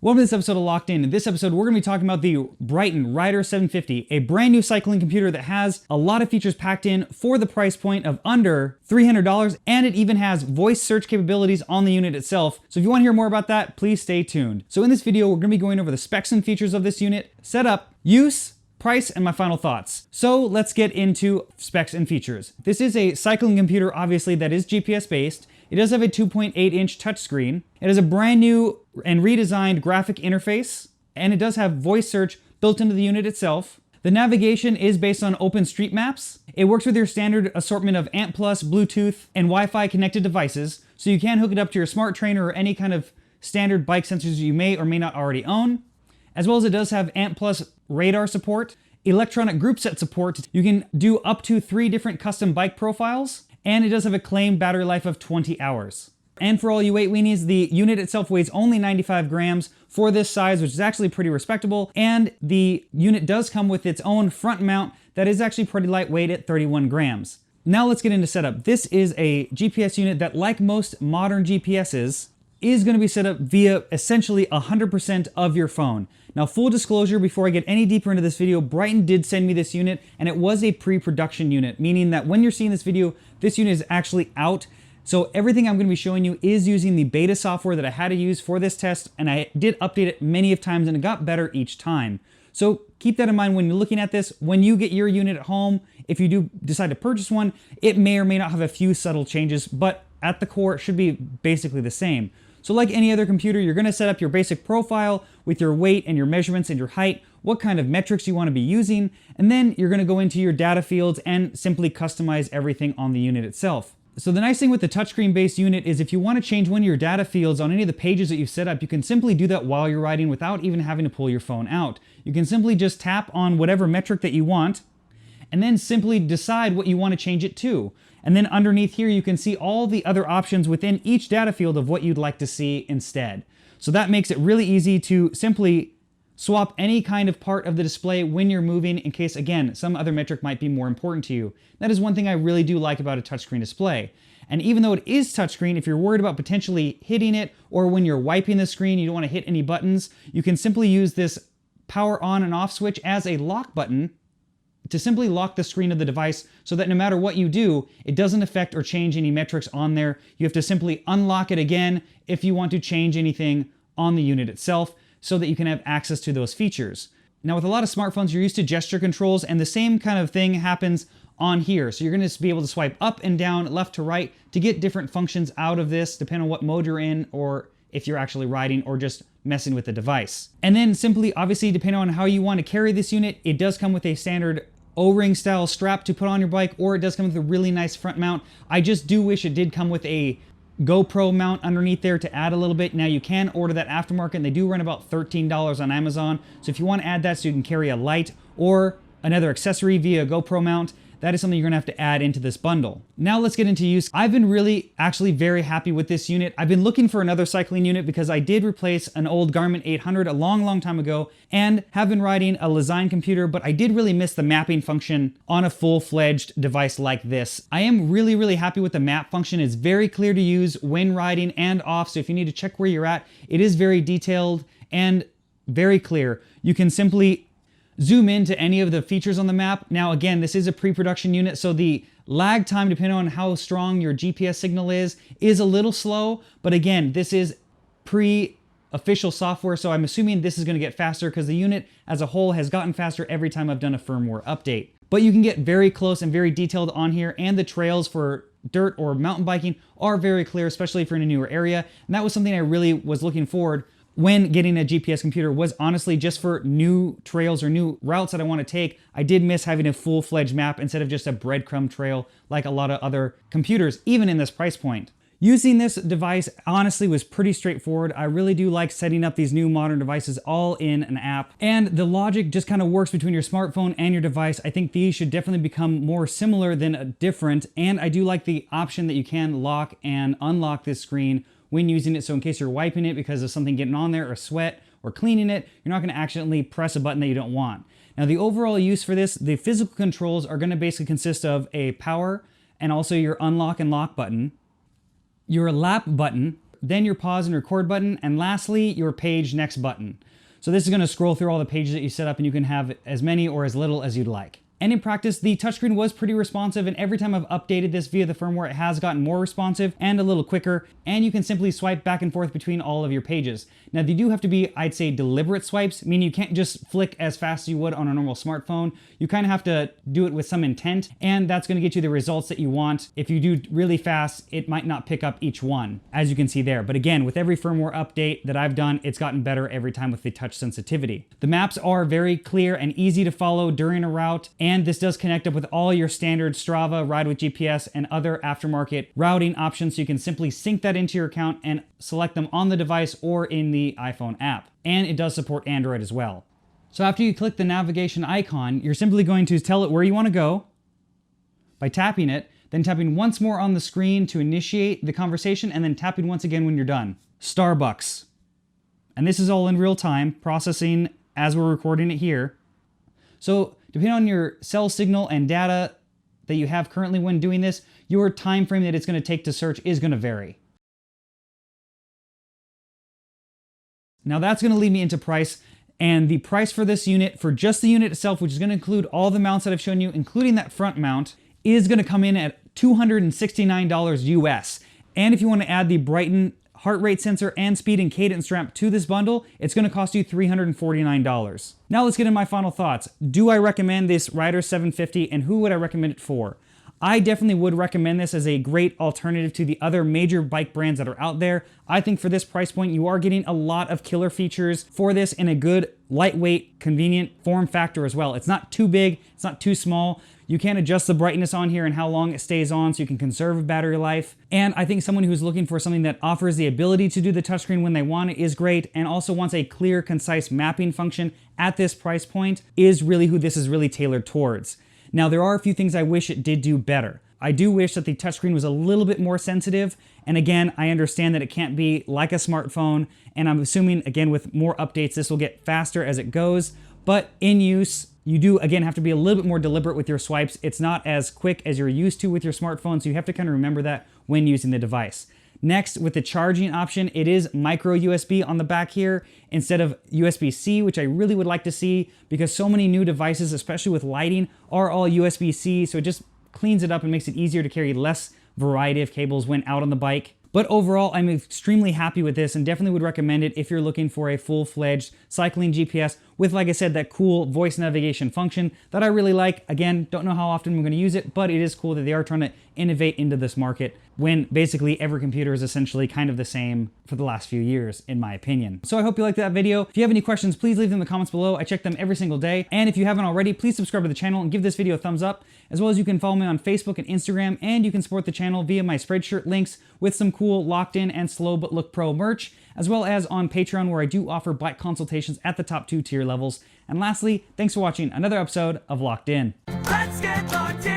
Welcome to this episode of Locked In. In this episode, we're going to be talking about the Bryton Rider 750, a brand new cycling computer that has a lot of features packed in for the price point of under $300, and it even has voice search capabilities on the unit itself. So if you want to hear more about that, please stay tuned. So in this video, we're going to be going over the specs and features of this unit, setup, use, price, and my final thoughts. So let's get into specs and features. This is a cycling computer, obviously, that is GPS based. It does have a 2.8-inch touchscreen. It has a brand new and redesigned graphic interface, and it does have voice search built into the unit itself. The navigation is based on OpenStreetMaps. It works with your standard assortment of ANT+, Bluetooth, and Wi-Fi connected devices, so you can hook it up to your smart trainer or any kind of standard bike sensors you may or may not already own. As well as it does have ANT+ radar support, electronic group set support. You can do up to 3 different custom bike profiles, and it does have a claimed battery life of 20 hours. And for all you weight weenies, the unit itself weighs only 95 grams for this size, which is actually pretty respectable. And the unit does come with its own front mount that is actually pretty lightweight at 31 grams. Now let's get into setup. This is a GPS unit that, like most modern GPSs, is going to be set up via essentially 100% of your phone. Now, full disclosure, before I get any deeper into this video, Bryton did send me this unit, and it was a pre-production unit, meaning that when you're seeing this video, this unit is actually out. So everything I'm going to be showing you is using the beta software that I had to use for this test, and I did update it many of times, and it got better each time. So keep that in mind when you're looking at this. When you get your unit at home, if you do decide to purchase one, it may or may not have a few subtle changes, but at the core, it should be basically the same. So like any other computer, you're going to set up your basic profile with your weight and your measurements and your height, what kind of metrics you want to be using, and then you're going to go into your data fields and simply customize everything on the unit itself. So the nice thing with the touchscreen based unit is if you want to change one of your data fields on any of the pages that you've set up, you can simply do that while you're writing without even having to pull your phone out. You can simply just tap on whatever metric that you want and then simply decide what you want to change it to. And then underneath here, you can see all the other options within each data field of what you'd like to see instead. So that makes it really easy to simply swap any kind of part of the display when you're moving in case, again, some other metric might be more important to you. That is one thing I really do like about a touchscreen display. And even though it is touchscreen, if you're worried about potentially hitting it or when you're wiping the screen, you don't want to hit any buttons, you can simply use this power on and off switch as a lock button to simply lock the screen of the device so that no matter what you do, it doesn't affect or change any metrics on there. You have to simply unlock it again if you want to change anything on the unit itself so that you can have access to those features. Now with a lot of smartphones, you're used to gesture controls, and the same kind of thing happens on here. So you're going to be able to swipe up and down, left to right to get different functions out of this depending on what mode you're in or if you're actually riding or just messing with the device. And then simply, obviously, depending on how you want to carry this unit, it does come with a standard O-ring style strap to put on your bike, or it does come with a really nice front mount. I just do wish it did come with a GoPro mount underneath there to add a little bit. Now you can order that aftermarket, and they do run about $13 on Amazon. So if you want to add that so you can carry a light or another accessory via GoPro mount, that is something you're gonna have to add into this bundle. Now let's get into use. I've been actually very happy with this unit. I've been looking for another cycling unit because I did replace an old Garmin 800 a long time ago and have been riding a Lezyne computer, but I did really miss the mapping function on a full-fledged device like this. I am really happy with the map function. It's very clear to use when riding and off, so if you need to check where you're at, it is very detailed and very clear. You can simply zoom into any of the features on the map. Now again, this is a pre-production unit, so the lag time, depending on how strong your GPS signal is a little slow, but again, this is pre-official software, so I'm assuming this is going to get faster because the unit as a whole has gotten faster every time I've done a firmware update. But you can get very close and very detailed on here, and the trails for dirt or mountain biking are very clear, especially if you're in a newer area, and that was something I really was looking forward when getting a GPS computer, was honestly just for new trails or new routes that I want to take. I did miss having a full-fledged map instead of just a breadcrumb trail like a lot of other computers, even in this price point. Using this device honestly was pretty straightforward. I really do like setting up these new modern devices all in an app, and the logic just kind of works between your smartphone and your device. I think these should definitely become more similar than different, and I do like the option that you can lock and unlock this screen when using it, so in case you're wiping it because of something getting on there or sweat or cleaning it, you're not going to accidentally press a button that you don't want. Now the overall use for this, the physical controls are going to basically consist of a power and also your unlock and lock button, your lap button, then your pause and record button, and lastly, your page next button. So this is going to scroll through all the pages that you set up, and you can have as many or as little as you'd like. And in practice, the touchscreen was pretty responsive, and every time I've updated this via the firmware, it has gotten more responsive and a little quicker, and you can simply swipe back and forth between all of your pages. Now, they do have to be, I'd say, deliberate swipes, meaning you can't just flick as fast as you would on a normal smartphone. You kind of have to do it with some intent, and that's going to get you the results that you want. If you do really fast, it might not pick up each one, as you can see there. But again, with every firmware update that I've done, it's gotten better every time with the touch sensitivity. The maps are very clear and easy to follow during a route, and this does connect up with all your standard Strava, Ride with GPS, and other aftermarket routing options, so you can simply sync that into your account and select them on the device or in the iPhone app. And it does support Android as well. So after you click the navigation icon, you're simply going to tell it where you want to go by tapping it, then tapping once more on the screen to initiate the conversation, and then tapping once again when you're done. Starbucks. And this is all in real time, processing as we're recording it here. So depending on your cell signal and data that you have currently when doing this, your time frame that it's going to take to search is going to vary. Now that's going to lead me into price, and the price for this unit, for just the unit itself, which is going to include all the mounts that I've shown you, including that front mount, is going to come in at $269 US. And if you want to add the Bryton heart rate sensor and speed and cadence strap to this bundle, it's going to cost you $349. Now let's get into my final thoughts. Do I recommend this Rider 750, and who would I recommend it for? I definitely would recommend this as a great alternative to the other major bike brands that are out there. I think for this price point, you are getting a lot of killer features for this in a good, lightweight, convenient form factor as well. It's not too big, it's not too small. You can adjust the brightness on here and how long it stays on, so you can conserve battery life. And I think someone who's looking for something that offers the ability to do the touchscreen when they want it is great, and also wants a clear, concise mapping function at this price point is really who this is really tailored towards. Now, there are a few things I wish it did do better. I do wish that the touchscreen was a little bit more sensitive. And again, I understand that it can't be like a smartphone. And I'm assuming, again, with more updates, this will get faster as it goes. But in use, you do, again, have to be a little bit more deliberate with your swipes. It's not as quick as you're used to with your smartphone. So you have to kind of remember that when using the device. Next, with the charging option, it is micro USB on the back here instead of USB-C, which I really would like to see, because so many new devices, especially with lighting, are all USB-C. So it just cleans it up and makes it easier to carry less variety of cables when out on the bike. But overall, I'm extremely happy with this, and definitely would recommend it if you're looking for a full-fledged cycling GPS with, like I said, that cool voice navigation function that I really like. Again, don't know how often I'm going to use it, but it is cool that they are trying to innovate into this market when basically every computer is essentially kind of the same for the last few years, in my opinion. So I hope you liked that video. If you have any questions, please leave them in the comments below. I check them every single day. And if you haven't already, please subscribe to the channel and give this video a thumbs up, as well as you can follow me on Facebook and Instagram, and you can support the channel via my Spreadshirt links with some cool locked in and slow but look pro merch, as well as on Pateron, where I do offer bike consultations at the top 2 tier levels. And lastly, thanks for watching another episode of Locked In. Let's get locked in.